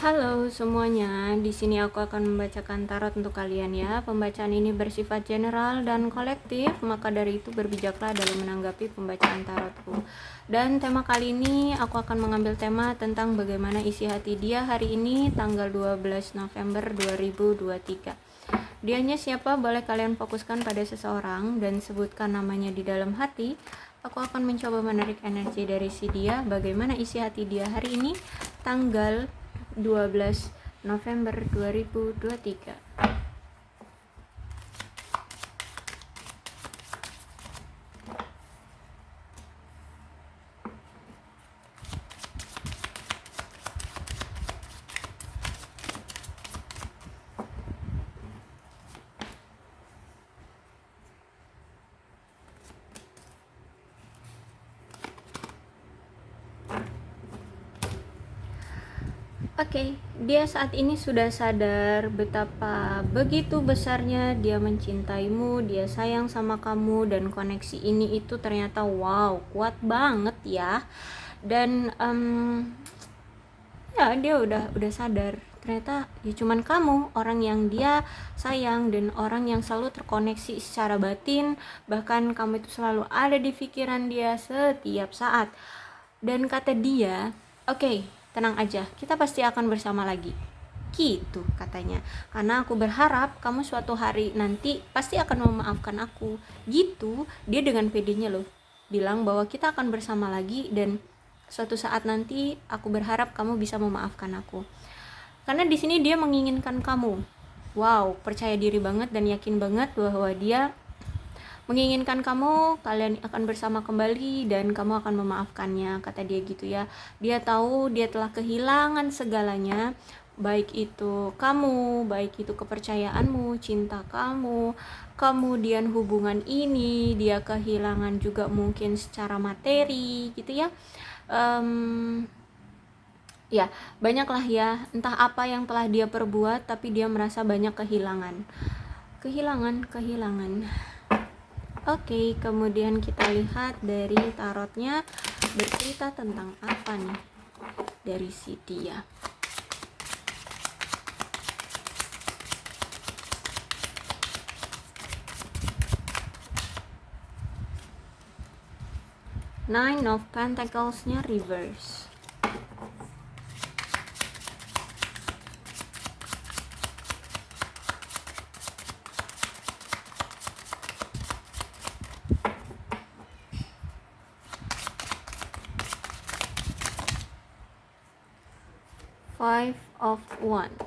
Halo semuanya, di sini aku akan membacakan tarot untuk kalian ya. Pembacaan ini bersifat general dan kolektif, maka dari itu berbijaklah dalam menanggapi pembacaan tarotku. Dan tema kali ini aku akan mengambil tema tentang bagaimana isi hati dia hari ini tanggal 12 November 2023. Dianya siapa? Boleh kalian fokuskan pada seseorang dan sebutkan namanya di dalam hati. Aku akan mencoba menarik energi dari si dia. Bagaimana isi hati dia hari ini tanggal 12 November 2023. Oke, dia saat ini sudah sadar betapa begitu besarnya dia mencintaimu, dia sayang sama kamu, dan koneksi ini itu ternyata wow, kuat banget ya. Dan ya dia udah sadar ternyata ya cuman kamu orang yang dia sayang dan orang yang selalu terkoneksi secara batin, bahkan kamu itu selalu ada di pikiran dia setiap saat. Dan kata dia, oke, tenang aja, kita pasti akan bersama lagi. Gitu katanya. Karena aku berharap kamu suatu hari nanti pasti akan memaafkan aku. Gitu, dia dengan pedenya loh bilang bahwa kita akan bersama lagi dan suatu saat nanti aku berharap kamu bisa memaafkan aku. Karena di sini dia menginginkan kamu. Wow, percaya diri banget dan yakin banget bahwa dia menginginkan kamu, kalian akan bersama kembali dan kamu akan memaafkannya, kata dia gitu ya. Dia tahu dia telah kehilangan segalanya, baik itu kamu, baik itu kepercayaanmu, cinta kamu, kemudian hubungan ini, dia kehilangan juga mungkin secara materi gitu ya. Ya, banyaklah ya, entah apa yang telah dia perbuat, tapi dia merasa banyak kehilangan. Kehilangan. Oke, kemudian kita lihat dari tarotnya bercerita tentang apa nih dari si dia. Nine of Pentacles-nya reverse. Five of Wands.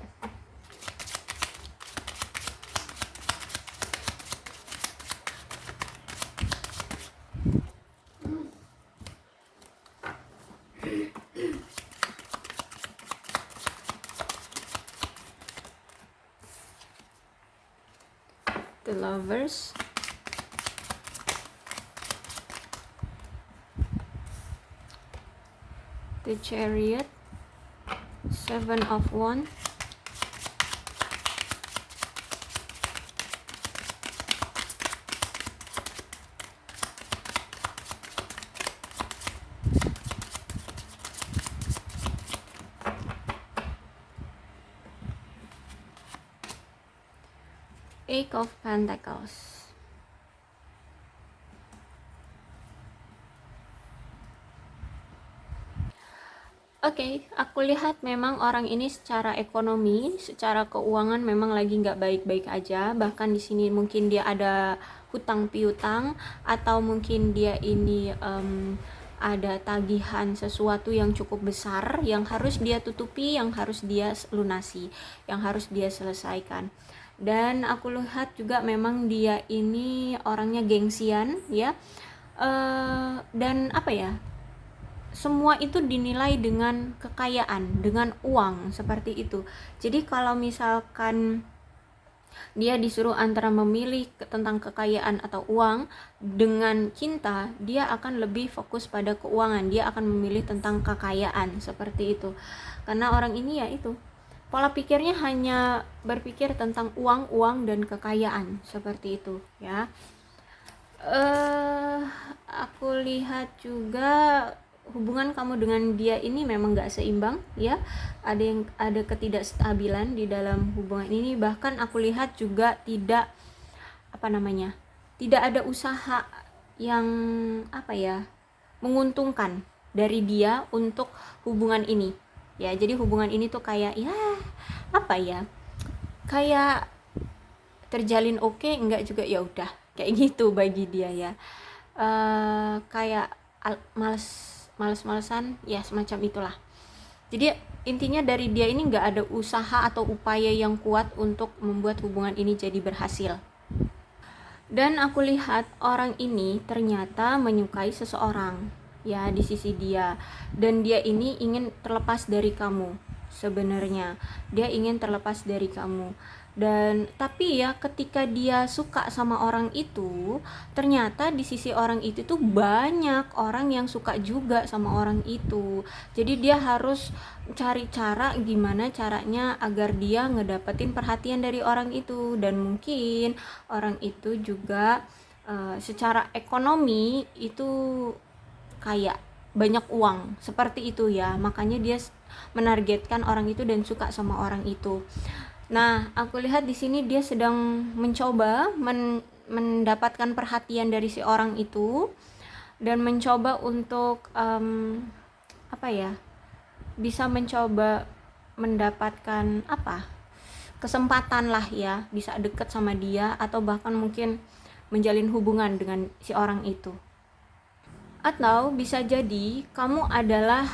The Lovers. The Chariot. Seven of Wands. Eight of Pentacles. Oke, aku lihat memang orang ini secara ekonomi, secara keuangan memang lagi nggak baik-baik aja. Bahkan di sini mungkin dia ada hutang piutang atau mungkin dia ini ada tagihan sesuatu yang cukup besar yang harus dia tutupi, yang harus dia lunasi, yang harus dia selesaikan. Dan aku lihat juga memang dia ini orangnya gengsian ya. Dan apa ya? Semua itu dinilai dengan kekayaan, dengan uang, seperti itu. Jadi kalau misalkan dia disuruh antara memilih tentang kekayaan atau uang dengan cinta, dia akan lebih fokus pada keuangan. Dia akan memilih tentang kekayaan, seperti itu. Karena orang ini ya itu, pola pikirnya hanya berpikir tentang uang dan kekayaan, seperti itu ya. Aku lihat juga hubungan kamu dengan dia ini memang gak seimbang ya, ada ketidakstabilan di dalam hubungan ini. Bahkan aku lihat juga tidak tidak ada usaha yang menguntungkan dari dia untuk hubungan ini ya. Jadi hubungan ini tuh kayak kayak terjalin oke, enggak juga ya udah kayak gitu bagi dia ya. Kayak males-malesan ya, semacam itulah. Jadi intinya dari dia ini nggak ada usaha atau upaya yang kuat untuk membuat hubungan ini jadi berhasil. Dan aku lihat orang ini ternyata menyukai seseorang ya di sisi dia, dan dia ini ingin terlepas dari kamu. Sebenarnya dia ingin terlepas dari kamu, dan tapi ya ketika dia suka sama orang itu, ternyata di sisi orang itu tuh banyak orang yang suka juga sama orang itu. Jadi dia harus cari cara gimana caranya agar dia ngedapetin perhatian dari orang itu. Dan mungkin orang itu juga secara ekonomi itu kayak banyak uang seperti itu ya, makanya dia menargetkan orang itu dan suka sama orang itu. Nah, aku lihat di sini dia sedang mencoba mendapatkan perhatian dari si orang itu, dan mencoba untuk bisa mencoba mendapatkan kesempatan lah ya, bisa deket sama dia atau bahkan mungkin menjalin hubungan dengan si orang itu. Atau bisa jadi kamu adalah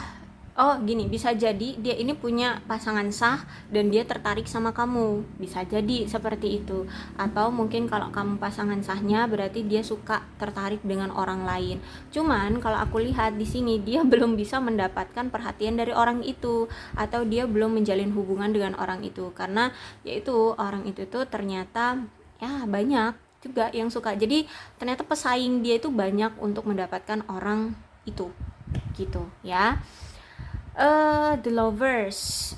bisa jadi dia ini punya pasangan sah dan dia tertarik sama kamu, bisa jadi seperti itu. Atau mungkin kalau kamu pasangan sahnya berarti dia suka tertarik dengan orang lain. Cuman kalau aku lihat di sini dia belum bisa mendapatkan perhatian dari orang itu, atau dia belum menjalin hubungan dengan orang itu, karena yaitu orang itu tuh ternyata ya banyak juga yang suka. Jadi ternyata pesaing dia itu banyak untuk mendapatkan orang itu gitu ya. The Lovers.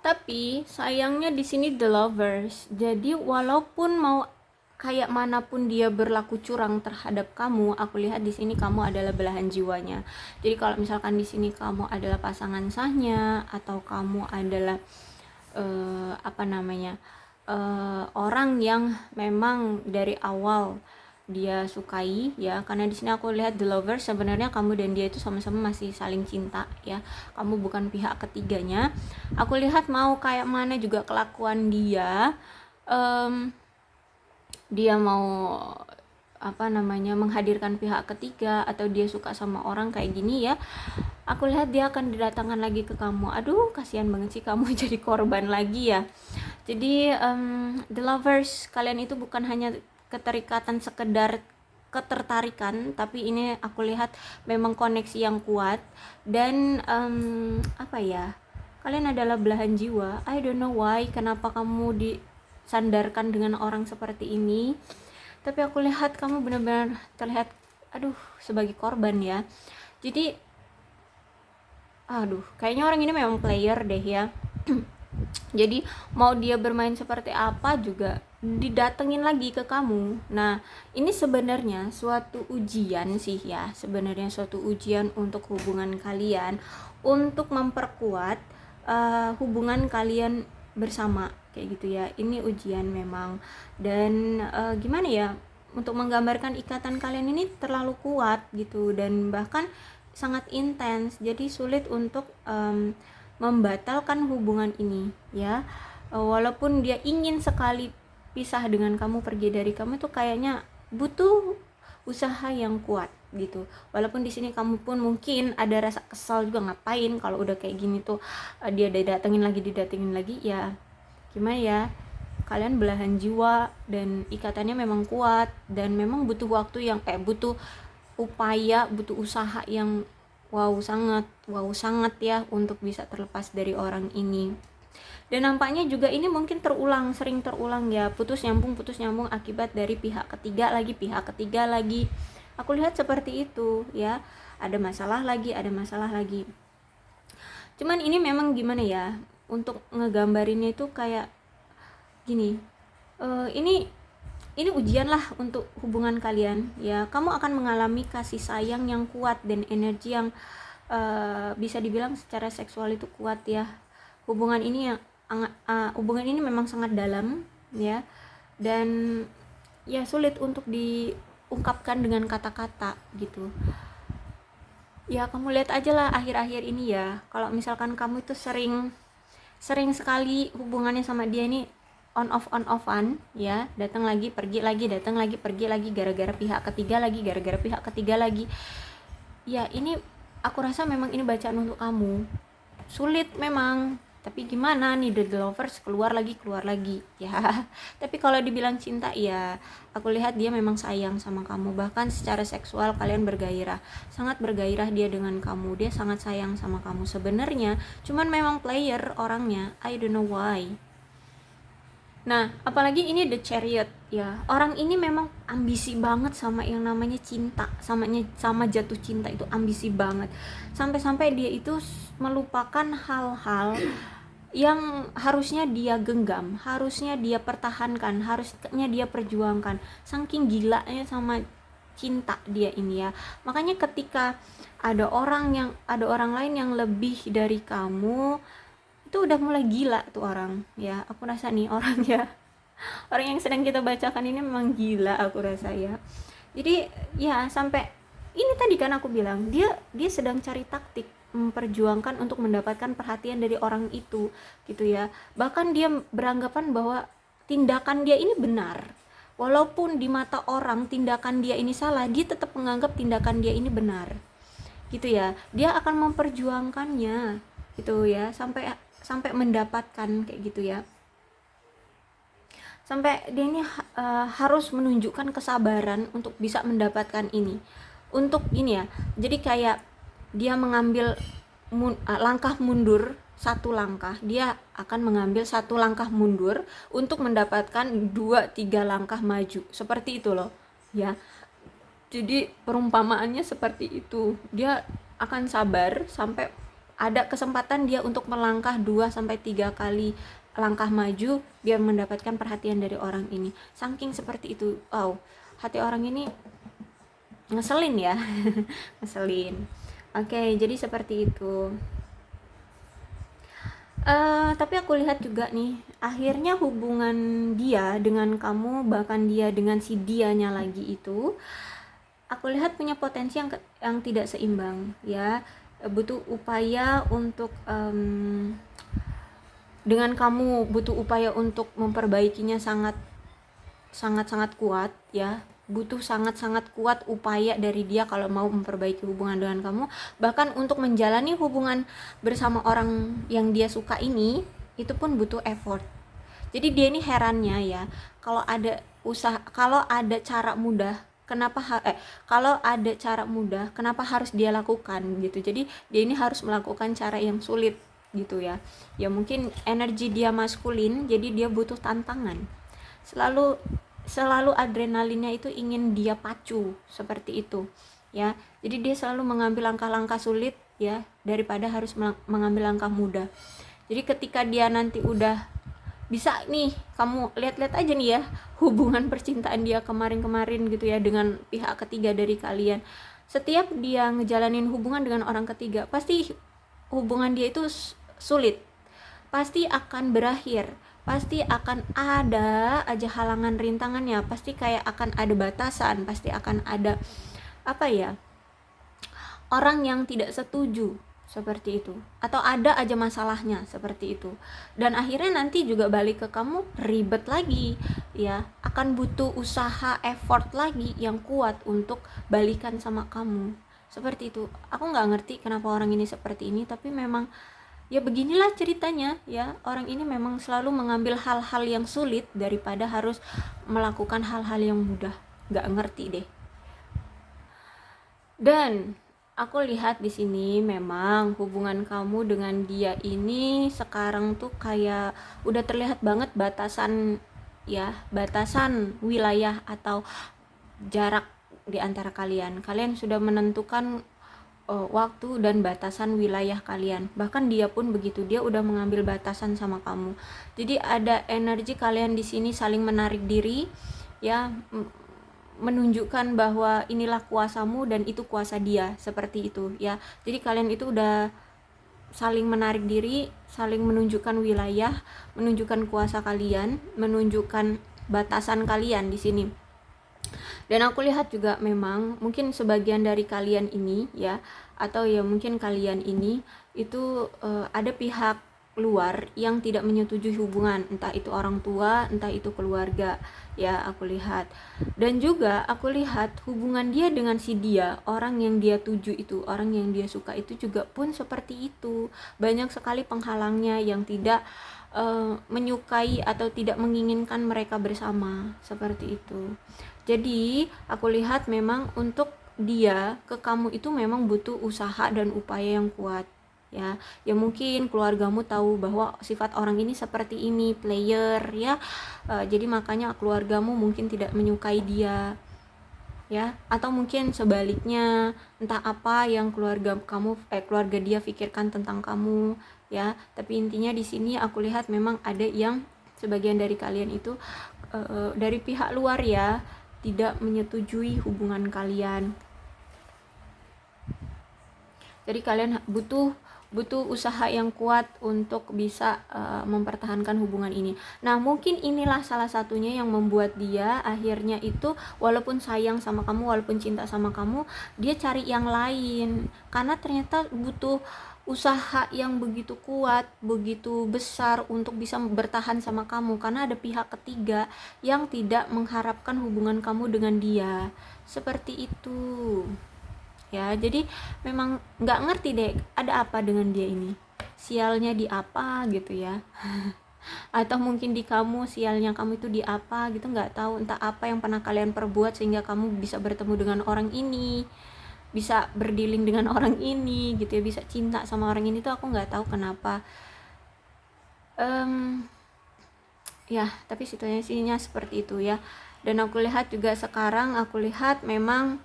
Tapi sayangnya di sini The Lovers. Jadi walaupun mau kayak manapun dia berlaku curang terhadap kamu, aku lihat di sini kamu adalah belahan jiwanya. Jadi kalau misalkan di sini kamu adalah pasangan sahnya, atau kamu adalah orang yang memang dari awal dia sukai ya, karena di sini aku lihat The Lovers, sebenarnya kamu dan dia itu sama-sama masih saling cinta ya, kamu bukan pihak ketiganya. Aku lihat mau kayak mana juga kelakuan dia, dia mau menghadirkan pihak ketiga atau dia suka sama orang kayak gini ya, aku lihat dia akan didatangkan lagi ke kamu. Aduh, kasihan banget sih kamu jadi korban lagi ya. Jadi The Lovers, kalian itu bukan hanya keterikatan sekedar ketertarikan, tapi ini aku lihat memang koneksi yang kuat. Dan kalian adalah belahan jiwa. I don't know why, kenapa kamu disandarkan dengan orang seperti ini, tapi aku lihat kamu benar-benar terlihat sebagai korban ya. Jadi kayaknya orang ini memang player deh ya. Jadi mau dia bermain seperti apa juga didatengin lagi ke kamu. Nah, ini sebenarnya suatu ujian sih ya, sebenarnya suatu ujian untuk hubungan kalian, untuk memperkuat hubungan kalian bersama kayak gitu ya. Ini ujian memang. Dan gimana ya, untuk menggambarkan ikatan kalian ini terlalu kuat gitu, dan bahkan sangat intens. Jadi sulit untuk membatalkan hubungan ini ya. Walaupun dia ingin sekali pisah dengan kamu, pergi dari kamu, itu kayaknya butuh usaha yang kuat gitu. Walaupun di sini kamu pun mungkin ada rasa kesal juga, ngapain kalau udah kayak gini tuh dia didatengin lagi ya. Gimana ya, kalian belahan jiwa dan ikatannya memang kuat, dan memang butuh waktu yang butuh upaya, butuh usaha yang wow sangat ya untuk bisa terlepas dari orang ini. Dan nampaknya juga ini mungkin sering terulang ya, putus nyambung akibat dari pihak ketiga lagi. Aku lihat seperti itu ya, ada masalah lagi. Cuman ini memang gimana ya, untuk ngegambarinnya itu kayak gini, ini ini ujian lah untuk hubungan kalian ya. Kamu akan mengalami kasih sayang yang kuat dan energi yang bisa dibilang secara seksual itu kuat ya. Hubungan ini hubungan ini memang sangat dalam ya, dan ya sulit untuk diungkapkan dengan kata-kata gitu ya. Kamu lihat aja lah akhir-akhir ini ya, kalau misalkan kamu itu sering sekali hubungannya sama dia ini on offan ya, datang lagi pergi lagi, datang lagi pergi lagi, gara-gara pihak ketiga lagi ya. Ini aku rasa memang ini bacaan untuk kamu. Sulit memang, tapi gimana nih, the lovers keluar lagi ya. Tapi kalau dibilang cinta ya, aku lihat dia memang sayang sama kamu. Bahkan secara seksual kalian bergairah, sangat bergairah dia dengan kamu. Dia sangat sayang sama kamu sebenarnya, cuman memang player orangnya, I don't know why. Nah, apalagi ini The Chariot ya. Orang ini memang ambisi banget sama yang namanya cinta, sama jatuh cinta itu ambisi banget. Sampai-sampai dia itu melupakan hal-hal yang harusnya dia genggam, harusnya dia pertahankan, harusnya dia perjuangkan. Saking gilanya sama cinta dia ini ya. Makanya ketika ada orang lain yang lebih dari kamu, itu udah mulai gila tuh orang ya. Aku rasa nih orang yang sedang kita bacakan ini memang gila, aku rasa ya. Jadi ya, sampai ini tadi kan aku bilang dia sedang cari taktik memperjuangkan untuk mendapatkan perhatian dari orang itu gitu ya. Bahkan dia beranggapan bahwa tindakan dia ini benar, walaupun di mata orang tindakan dia ini salah, dia tetap menganggap tindakan dia ini benar gitu ya. Dia akan memperjuangkannya gitu ya, sampai mendapatkan kayak gitu ya. Sampai dia ini harus menunjukkan kesabaran untuk bisa mendapatkan ini. Untuk ini ya, jadi kayak dia mengambil langkah mundur satu langkah, dia akan mengambil satu langkah mundur untuk mendapatkan 2-3 langkah maju, seperti itu loh ya. Jadi perumpamaannya seperti itu, dia akan sabar sampai ada kesempatan dia untuk melangkah 2-3 kali langkah maju biar mendapatkan perhatian dari orang ini. Saking seperti itu. Hati orang ini ngeselin ya. Ngeselin. Oke, jadi seperti itu. Tapi aku lihat juga nih, akhirnya hubungan dia dengan kamu, bahkan dia dengan si dianya lagi itu, aku lihat punya potensi yang tidak seimbang ya. Butuh upaya untuk dengan kamu butuh upaya untuk memperbaikinya sangat kuat ya. Butuh sangat kuat upaya dari dia kalau mau memperbaiki hubungan dengan kamu. Bahkan untuk menjalani hubungan bersama orang yang dia suka ini, itu pun butuh effort. Jadi dia ini herannya ya, kalau ada cara mudah, kalau ada cara mudah, kenapa harus dia lakukan gitu. Jadi dia ini harus melakukan cara yang sulit gitu ya. Ya mungkin energi dia maskulin, jadi dia butuh tantangan. Selalu adrenalinnya itu ingin dia pacu, seperti itu ya. Jadi dia selalu mengambil langkah-langkah sulit ya, daripada harus mengambil langkah mudah. Jadi ketika dia nanti udah bisa nih, kamu lihat-lihat aja nih ya hubungan percintaan dia kemarin-kemarin gitu ya dengan pihak ketiga dari kalian. Setiap dia ngejalanin hubungan dengan orang ketiga, pasti hubungan dia itu sulit, pasti akan berakhir, pasti akan ada aja halangan rintangannya, pasti kayak akan ada batasan, pasti akan ada orang yang tidak setuju seperti itu, atau ada aja masalahnya seperti itu. Dan akhirnya nanti juga balik ke kamu, ribet lagi ya, akan butuh usaha, effort lagi yang kuat untuk balikan sama kamu, seperti itu. Aku nggak ngerti kenapa orang ini seperti ini, tapi memang ya beginilah ceritanya ya. Orang ini memang selalu mengambil hal-hal yang sulit daripada harus melakukan hal-hal yang mudah. Nggak ngerti deh. Dan aku lihat di sini memang hubungan kamu dengan dia ini sekarang tuh kayak udah terlihat banget batasan wilayah atau jarak di antara kalian. Kalian sudah menentukan waktu dan batasan wilayah kalian. Bahkan dia pun begitu, dia udah mengambil batasan sama kamu. Jadi ada energi kalian di sini saling menarik diri ya, menunjukkan bahwa inilah kuasamu dan itu kuasa dia, seperti itu ya. Jadi kalian itu udah saling menarik diri, saling menunjukkan wilayah, menunjukkan kuasa kalian, menunjukkan batasan kalian di sini. Dan aku lihat juga memang mungkin sebagian dari kalian ini ya, atau ya mungkin kalian ini itu ada pihak luar yang tidak menyetujui hubungan, entah itu orang tua, entah itu keluarga ya, aku lihat. Dan juga aku lihat hubungan dia dengan si dia, orang yang dia tuju itu, orang yang dia suka itu juga pun seperti itu. Banyak sekali penghalangnya yang tidak menyukai atau tidak menginginkan mereka bersama, seperti itu. Jadi aku lihat memang untuk dia ke kamu itu memang butuh usaha dan upaya yang kuat ya. Ya mungkin keluargamu tahu bahwa sifat orang ini seperti ini, player ya. Jadi makanya keluargamu mungkin tidak menyukai dia ya, atau mungkin sebaliknya, entah apa yang keluarga dia pikirkan tentang kamu ya. Tapi intinya di sini aku lihat memang ada yang sebagian dari kalian itu dari pihak luar ya, tidak menyetujui hubungan kalian. Jadi kalian butuh usaha yang kuat untuk bisa mempertahankan hubungan ini. Nah mungkin inilah salah satunya yang membuat dia akhirnya itu walaupun sayang sama kamu, walaupun cinta sama kamu, dia cari yang lain, karena ternyata butuh usaha yang begitu kuat, begitu besar untuk bisa bertahan sama kamu, karena ada pihak ketiga yang tidak mengharapkan hubungan kamu dengan dia, seperti itu ya. Jadi memang nggak ngerti deh ada apa dengan dia ini, sialnya di apa gitu ya. Atau mungkin di kamu, sialnya kamu itu di apa gitu, nggak tahu, entah apa yang pernah kalian perbuat sehingga kamu bisa bertemu dengan orang ini, bisa berdealing dengan orang ini gitu ya, bisa cinta sama orang ini tuh aku nggak tahu kenapa. Ya tapi situasinya seperti itu ya. Dan aku lihat juga sekarang, aku lihat memang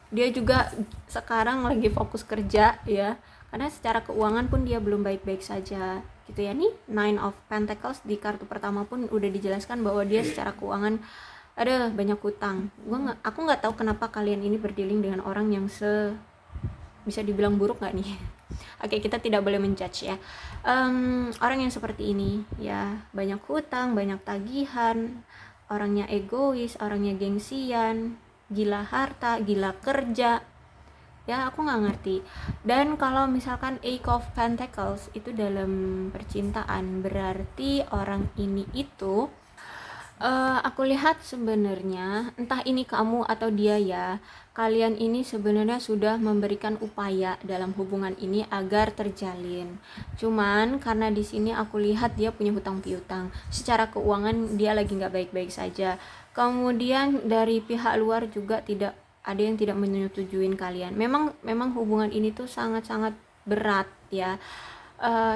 dia juga sekarang lagi fokus kerja ya, karena secara keuangan pun dia belum baik-baik saja gitu ya. Nih Nine of Pentacles di kartu pertama pun udah dijelaskan bahwa dia secara keuangan ada banyak hutang. Aku nggak tahu kenapa kalian ini berdealing dengan orang yang bisa dibilang buruk nggak nih. Oke, kita tidak boleh menjudge ya. Orang yang seperti ini ya, banyak hutang, banyak tagihan, orangnya egois, orangnya gengsian, gila harta, gila kerja ya, aku nggak ngerti. Dan kalau misalkan Eight of Pentacles itu dalam percintaan, berarti orang ini itu aku lihat sebenarnya entah ini kamu atau dia ya, kalian ini sebenarnya sudah memberikan upaya dalam hubungan ini agar terjalin. Cuman karena di sini aku lihat dia punya hutang piutang, secara keuangan dia lagi nggak baik-baik saja. Kemudian dari pihak luar juga ada yang tidak menyetujui kalian. Memang hubungan ini tuh sangat-sangat berat ya,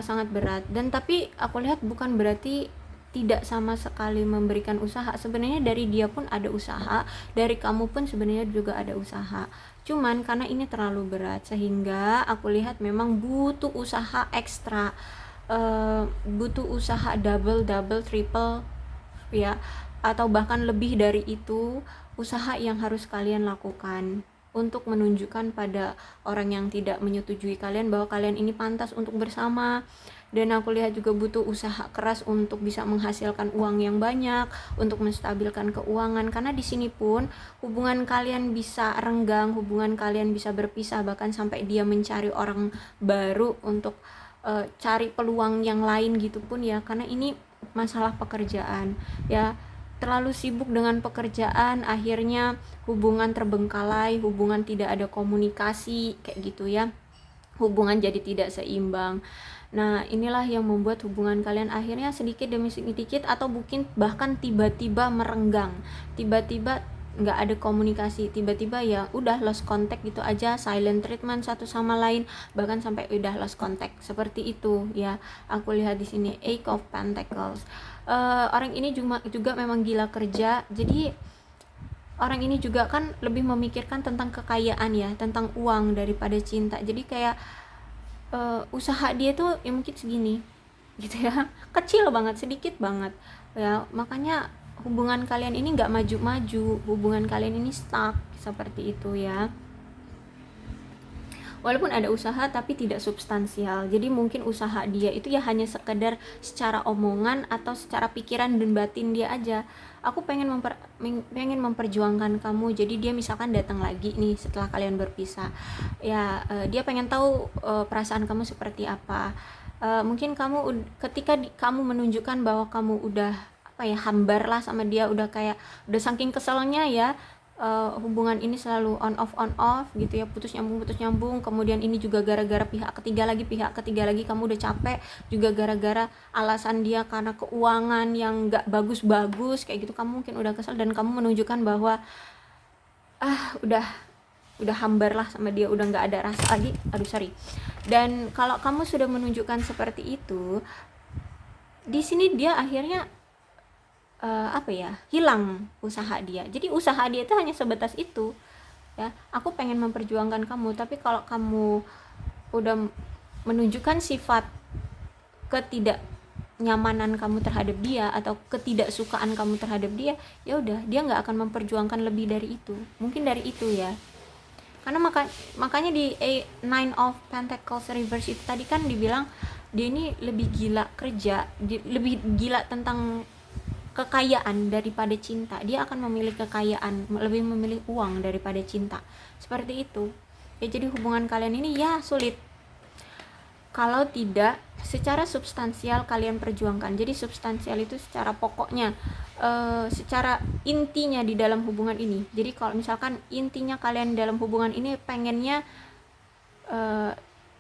sangat berat. Dan tapi aku lihat bukan berarti tidak sama sekali memberikan usaha. Sebenarnya dari dia pun ada usaha, dari kamu pun sebenarnya juga ada usaha. Cuman karena ini terlalu berat sehingga aku lihat memang butuh usaha ekstra, butuh usaha double, triple ya, atau bahkan lebih dari itu, usaha yang harus kalian lakukan untuk menunjukkan pada orang yang tidak menyetujui kalian bahwa kalian ini pantas untuk bersama. Dan aku lihat juga butuh usaha keras untuk bisa menghasilkan uang yang banyak, untuk menstabilkan keuangan, karena di sini pun hubungan kalian bisa renggang, hubungan kalian bisa berpisah, bahkan sampai dia mencari orang baru untuk cari peluang yang lain gitu pun ya, karena ini masalah pekerjaan ya. Terlalu sibuk dengan pekerjaan, akhirnya hubungan terbengkalai, hubungan tidak ada komunikasi kayak gitu ya, hubungan jadi tidak seimbang. Nah inilah yang membuat hubungan kalian akhirnya sedikit demi sedikit atau mungkin bahkan tiba-tiba merenggang, tiba-tiba nggak ada komunikasi, tiba-tiba ya udah lost contact gitu aja, silent treatment satu sama lain, bahkan sampai udah lost contact seperti itu ya. Aku lihat di sini Eight of Pentacles. Orang ini juga memang gila kerja, jadi orang ini juga kan lebih memikirkan tentang kekayaan ya, tentang uang daripada cinta. Jadi kayak usaha dia tuh ya mungkin segini gitu ya, kecil banget, sedikit banget ya, makanya hubungan kalian ini nggak maju-maju, hubungan kalian ini stuck, seperti itu ya. Walaupun ada usaha tapi tidak substansial. Jadi mungkin usaha dia itu ya hanya sekedar secara omongan atau secara pikiran dan batin dia aja. Aku pengen memperjuangkan kamu. Jadi dia misalkan datang lagi nih setelah kalian berpisah. Ya dia pengen tahu perasaan kamu seperti apa. Mungkin kamu ketika kamu menunjukkan bahwa kamu udah hambar lah sama dia, udah saking keselnya ya, hubungan ini selalu on off gitu ya, putus nyambung, kemudian ini juga gara-gara pihak ketiga lagi, kamu udah capek juga gara-gara alasan dia karena keuangan yang gak bagus-bagus kayak gitu, kamu mungkin udah kesel dan kamu menunjukkan bahwa udah hambar lah sama dia, udah nggak ada rasa lagi. Dan kalau kamu sudah menunjukkan seperti itu, di sini dia akhirnya hilang usaha dia. Jadi usaha dia itu hanya sebatas itu ya, aku pengen memperjuangkan kamu, tapi kalau kamu udah menunjukkan sifat ketidaknyamanan kamu terhadap dia atau ketidaksukaan kamu terhadap dia, ya udah, dia nggak akan memperjuangkan lebih dari itu. Mungkin dari itu ya, karena makanya di Nine of Pentacles Reverse itu tadi kan dibilang dia ini lebih gila kerja, lebih gila tentang kekayaan daripada cinta. Dia akan memilih kekayaan, lebih memilih uang daripada cinta, seperti itu ya. Jadi hubungan kalian ini ya sulit kalau tidak secara substansial kalian perjuangkan. Jadi substansial itu secara pokoknya, secara intinya di dalam hubungan ini. Jadi kalau misalkan intinya kalian dalam hubungan ini pengennya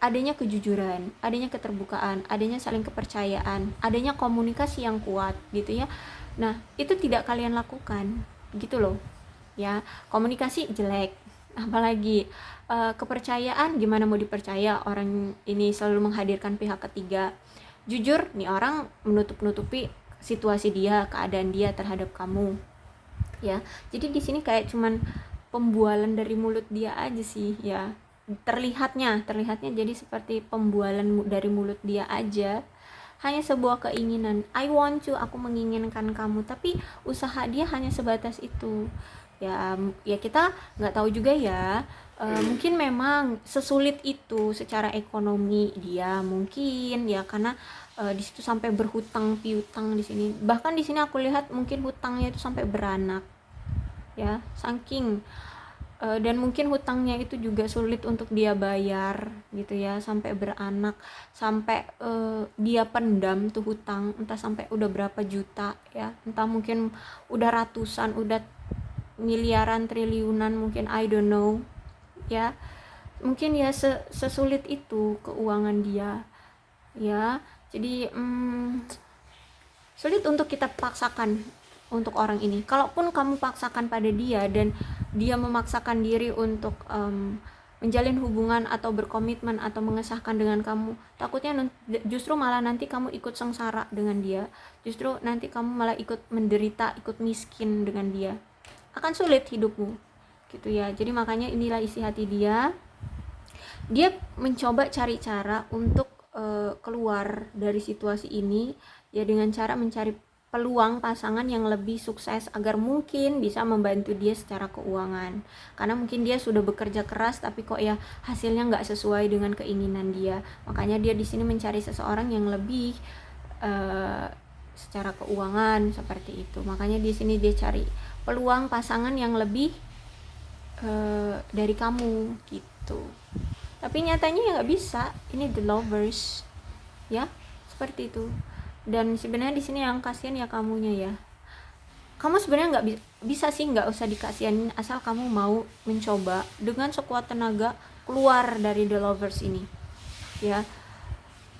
adanya kejujuran, adanya keterbukaan, adanya saling kepercayaan, adanya komunikasi yang kuat gitu ya. Nah, itu tidak kalian lakukan gitu loh ya. Komunikasi jelek, apalagi kepercayaan, gimana mau dipercaya orang ini selalu menghadirkan pihak ketiga. Jujur nih orang menutup-nutupi situasi dia, keadaan dia terhadap kamu ya. Jadi di sini kayak cuman pembualan dari mulut dia aja sih ya, terlihatnya jadi seperti pembualan dari mulut dia aja, hanya sebuah keinginan, I want you, aku menginginkan kamu, tapi usaha dia hanya sebatas itu ya. Kita nggak tahu juga ya, mungkin memang sesulit itu secara ekonomi dia mungkin ya, karena di situ sampai berhutang piutang di sini. Bahkan di sini aku lihat mungkin hutangnya itu sampai beranak ya, saking dan mungkin hutangnya itu juga sulit untuk dia bayar gitu ya, sampai beranak, sampai dia pendam tuh hutang, entah sampai udah berapa juta ya, entah mungkin udah ratusan, udah miliaran, triliunan mungkin, I don't know ya. Mungkin ya sesulit itu keuangan dia ya. Jadi sulit untuk kita paksakan untuk orang ini. Kalaupun kamu paksakan pada dia dan dia memaksakan diri untuk menjalin hubungan atau berkomitmen atau mengesahkan dengan kamu, takutnya justru malah nanti kamu ikut sengsara dengan dia, justru nanti kamu malah ikut menderita, ikut miskin dengan dia, akan sulit hidupmu gitu ya. Jadi makanya inilah isi hati dia mencoba cari cara untuk keluar dari situasi ini ya, dengan cara mencari peluang pasangan yang lebih sukses agar mungkin bisa membantu dia secara keuangan, karena mungkin dia sudah bekerja keras tapi kok ya hasilnya nggak sesuai dengan keinginan dia. Makanya dia di sini mencari seseorang yang lebih secara keuangan seperti itu. Makanya di sini dia cari peluang pasangan yang lebih dari kamu gitu. Tapi nyatanya ya nggak bisa. Ini the lovers ya, seperti itu. Dan sebenarnya di sini yang kasihan ya kamunya ya. Kamu sebenarnya nggak bisa sih, nggak usah dikasihanin asal kamu mau mencoba dengan sekuat tenaga keluar dari the lovers ini ya.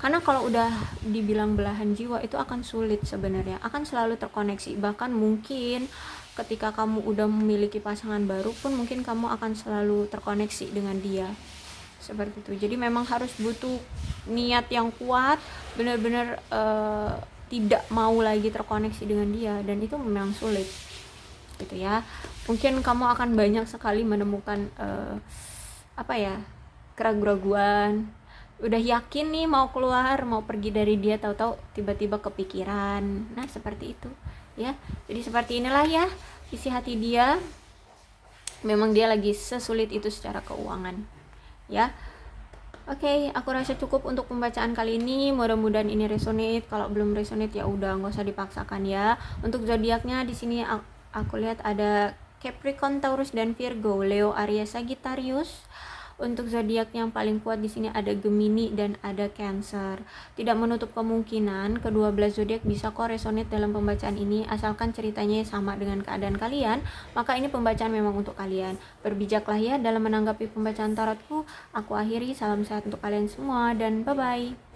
Karena kalau udah dibilang belahan jiwa itu akan sulit sebenarnya, akan selalu terkoneksi. Bahkan mungkin ketika kamu udah memiliki pasangan baru pun mungkin kamu akan selalu terkoneksi dengan dia, seperti itu. Jadi memang harus butuh niat yang kuat, benar-benar tidak mau lagi terkoneksi dengan dia, dan itu memang sulit gitu ya. Mungkin kamu akan banyak sekali menemukan keraguan-keraguan, udah yakin nih mau keluar, mau pergi dari dia, tahu-tahu tiba-tiba kepikiran. Nah seperti itu ya. Jadi seperti inilah ya isi hati dia. Memang dia lagi sesulit itu secara keuangan, ya. Oke, aku rasa cukup untuk pembacaan kali ini. Mudah-mudahan ini resonate. Kalau belum resonate ya udah, nggak usah dipaksakan ya. Untuk zodiaknya di sini aku lihat ada Capricorn, Taurus, dan Virgo, Leo, Aries, Sagittarius. Untuk zodiak yang paling kuat di sini ada Gemini dan ada Cancer. Tidak menutup kemungkinan kedua belas zodiak bisa kok resonate dalam pembacaan ini, asalkan ceritanya sama dengan keadaan kalian, maka ini pembacaan memang untuk kalian. Berbijaklah ya dalam menanggapi pembacaan tarotku. Aku akhiri, salam sehat untuk kalian semua dan bye-bye.